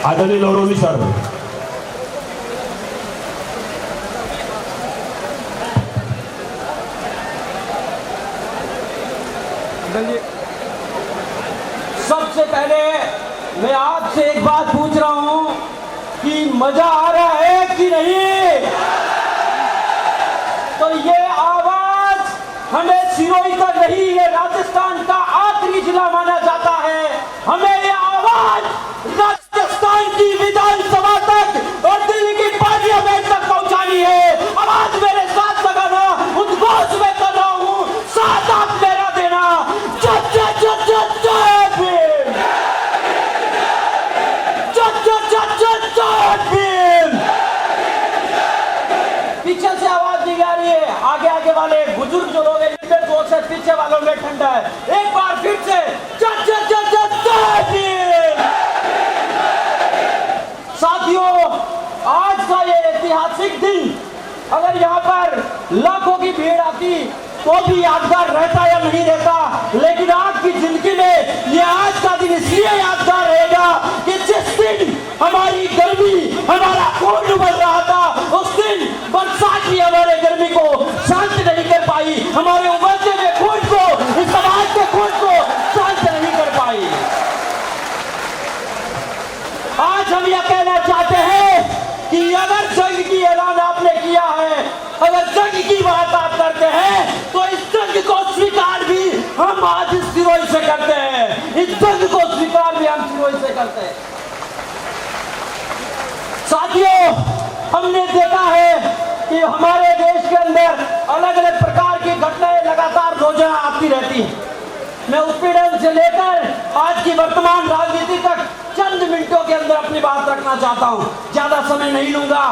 आदरणीय लोरोनी सर। सबसे पहले मैं आपसे एक बात पूछ रहा हूं कि मजा आ रहा है कि नहीं? तो ये आवाज हमें सिरोही तक नहीं, ये राजस्थान का आखिरी जिला माना जाता है। हमें ये आवाज राजस्थान की विधानसभा तक और दिल्ली की पार्लियामेंट तक पहुंचानी है। आवाज मेरे साथ लगाना, उद्घोष में कर रहा हूं, साथ आप मेरा देना। पीछे से आवाज नहीं आ रही है, आगे आगे वाले बुजुर्ग जो लोग हैं इनके जोर से, पीछे वालों में ठंडा है। एक बार फिर से साथियों, आज का ये ऐतिहासिक दिन अगर यहाँ पर लाखों की भीड़ आती तो भी यादगार रहता या नहीं रहता, लेकिन आपकी जिंदगी में ये आज का दिन इसलिए यादगार रहेगा कि जिस दिन हमारी गर्मी, हमारा खून उबल रहा था, उस दिन बरसात भी हमारे गर्मी को शांत नहीं कर पाई, हमारे उबलते हुए खून को, इस समाज के खून को शांत नहीं कर पाई। आज हम यह कहना चाहते हैं कि अगर जंग की ऐलान आपने किया है, अगर जंग की बात आप करते हैं, तो इस जंग को स्वीकार भी हम आज इस सिरोही से करते हैं। इस जंग को स्वीकार भी हम सिरोही से करते हैं। साथियों, हमने देखा है कि हमारे देश के अंदर अलग अलग प्रकार की घटनाएं लगातार रोजाना आती रहती हैं। मैं उत्पीड़न से लेकर आज की वर्तमान राजनीति तक चंद मिनटों के अंदर अपनी बात रखना चाहता हूं, ज्यादा समय नहीं लूंगा।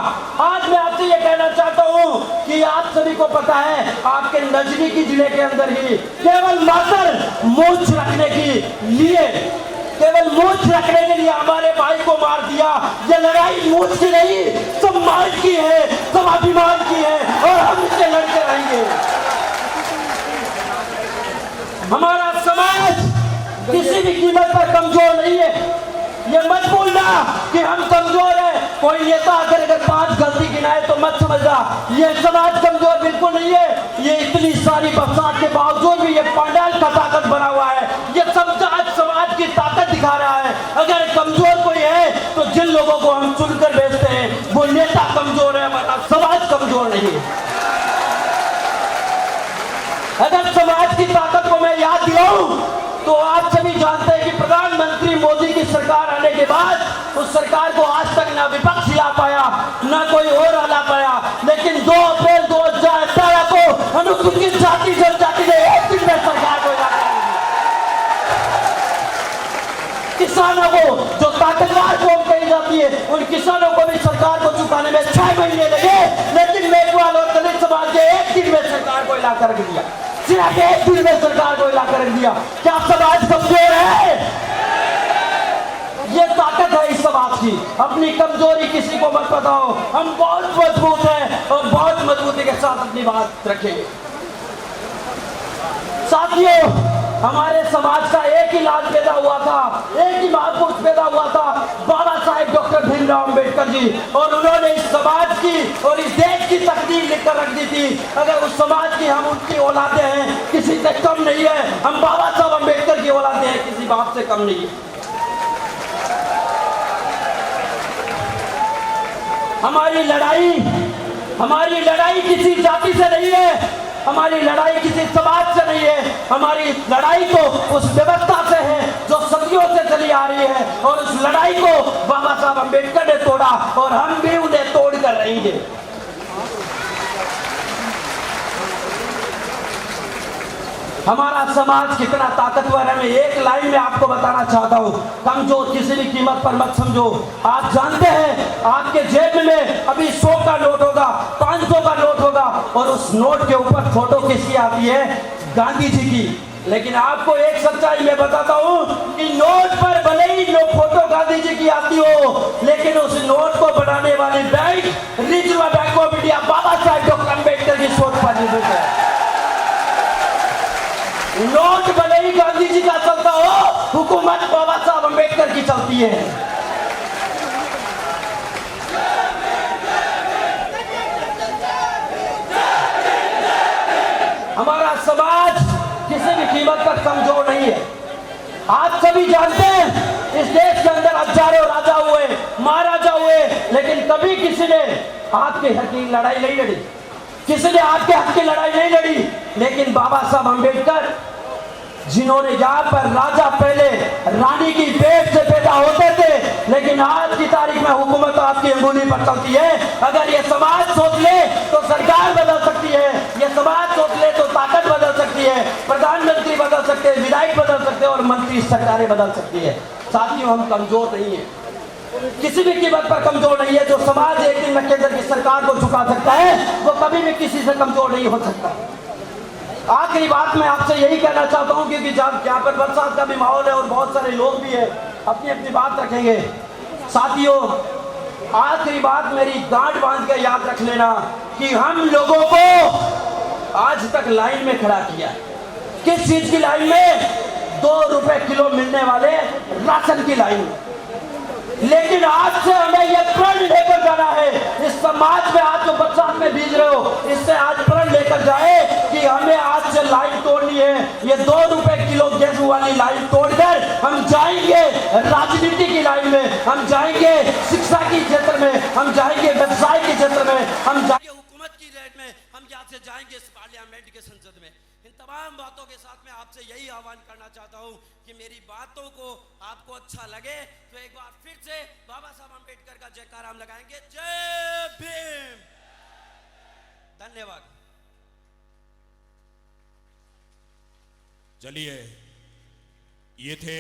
आज मैं आपसे यह कहना चाहता हूं कि आप सभी को पता है, आपके नजदीकी जिले के अंदर ही केवल मात्र मूंछ रखने के लिए, केवल मूंछ रखने के लिए हमारे भाई को मार दिया। ये लड़ाई मूंछ की नहीं, सम्मान की है, स्वाभिमान की है और हम इससे लड़ते रहेंगे। हमारा समाज किसी भी कीमत पर कमजोर नहीं है। ये मत भूलना कि हम कमजोर हैं। कोई नेता अगर 5 गलती गिनाए तो मत समझना ये समाज कमजोर बिल्कुल नहीं है। ये इतनी सारी बरसात के बावजूद भी ये पंडाल का ताकत बना हुआ है। ये समाज की ताकत दिखा रहा है। अगर कमजोर कोई है तो जिन लोगों को हम चुनकर भेजते हैं वो नेता कमजोर है, हमारा समाज कमजोर नहीं है। अगर समाज की ताकत को मैं याद दिलाऊं तो आप सभी जानते हैं कि प्रधानमंत्री मोदी की सरकार आने के बाद उस सरकार को आज तक ना विपक्ष हिला पाया, ना कोई और हिला पाया, लेकिन 2 अप्रैल 2018 को अनुसूचित जाति जनजाति ने एक दिन में सरकार को हिला दिया। किसानों को, जो ताकतवर कौम कही जाती है, उन किसानों को भी सरकार को चुकाने में 6 महीने लगे, लेकिन मेघवाल और दलित समाज ने एक दिन में सरकार को हिला कर दिया। सिर्फ एक दिन में सरकार को हिला कर दिया। क्या समाज कमजोर है? ये ताकत है इस समाज की। अपनी कमजोरी किसी को मत बताओ। हम बहुत मजबूत हैं और बहुत मजबूती के साथ अपनी बात रखेंगे। साथियों, हमारे समाज का एक ही लाल पैदा हुआ था, एक ही महापुरुष पैदा हुआ था, बाबा साहेब डॉक्टर भीमराव अंबेडकर जी, और उन्होंने इस समाज की और इस देश की तकदीर लिखकर रख दी थी। अगर उस समाज की हम उनकी औलादे हैं, किसी से कम नहीं है। हम बाबा साहब अंबेडकर की औलादे हैं, किसी बाप से कम नहीं है। हमारी लड़ाई किसी जाति से नहीं है, हमारी लड़ाई किसी समाज से नहीं है। हमारी लड़ाई तो उस व्यवस्था से है जो सदियों से चली आ रही है, और उस लड़ाई को बाबा साहब अंबेडकर ने तोड़ा और हम भी उन्हें तोड़ कर रहेंगे। हमारा समाज कितना ताकतवर है, मैं एक लाइन में आपको बताना चाहता हूँ। कमजोर किसी भी कीमत पर मत समझो। आप जानते हैं आपके जेब में अभी 100 का नोट होगा, 500 का नोट होगा, और उस नोट के ऊपर फोटो किसकी आती है? गांधी जी की। लेकिन आपको एक सच्चाई मैं बताता हूँ कि नोट पर भले ही फोटो गांधी जी की आती हो, लेकिन उस नोट को बनाने वाली bank Reserve Bank of India Baba Saheb doctor Ambedkar की सोच पर निर्मित है। नोट भले ही गांधी जी का चलता हो, हुकूमत बाबा साहब अंबेडकर की चलती है। आप सभी जानते हैं इस देश के अंदर हजारों राजा हुए, महाराजा हुए, लेकिन कभी किसी ने आपके हक की लड़ाई नहीं लड़ी, किसी ने आपके हक की लड़ाई नहीं लड़ी। लेकिन बाबा साहब अम्बेडकर जिन्होंने यहाँ पर राजा पहले रानी की पेट से पैदा होते थे, लेकिन आज की तारीख में हुकूमत आपकी अंगुली पर चलती है। अगर ये समाज सोच ले तो सरकार बदल सकती है, ये समाज सोच ले तो ताकत बदल सकती है, प्रधानमंत्री बदल सकते हैं, विधायक बदल सकते हैं और मंत्री सरकारें बदल सकती है। साथियों, हम कमजोर नहीं है, किसी भी कीमत पर कमजोर नहीं है। जो समाज एक दिन में केंद्र की सरकार को झुका सकता है वो कभी भी किसी से कमजोर नहीं हो सकता। आखिरी बात मैं आपसे यही कहना चाहता हूं, क्योंकि जब यहाँ पर बरसात का भी माहौल है और बहुत सारे लोग भी है, अपनी अपनी बात रखेंगे। साथियों, आखिरी बात मेरी गांठ बांध के याद रख लेना कि हम लोगों को आज तक लाइन में खड़ा किया। किस चीज की लाइन में? 2 रुपए किलो मिलने वाले राशन की लाइन में। लेकिन आज से हमें यह प्रण लेकर जाना है, इस समाज में आज जो बरसात में भीज रहे हो, इससे आज प्रण लेकर जाए कि हमें आज से लाइन तोड़नी है। ये 2 रुपए किलो गेहूं वाली लाइन तोड़कर हम जाएंगे राजनीति की लाइन में, हम जाएंगे शिक्षा के क्षेत्र में, हम जाएंगे व्यवसाय के क्षेत्र में, हम जाएंगे हुकूमत की लाइन में, हम यहाँ से जाएंगे इस पार्लियामेंट के संसद में। इन तमाम बातों के साथ मैं आपसे यही आह्वान करना चाहता हूं कि मेरी बातों को आपको अच्छा लगे तो एक बार फिर से बाबा साहब अम्बेडकर का जयकारा हम लगाएंगे। जय भीम। धन्यवाद। चलिए, ये थे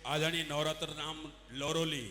आदरणीय नवरत्न राम लोरोली।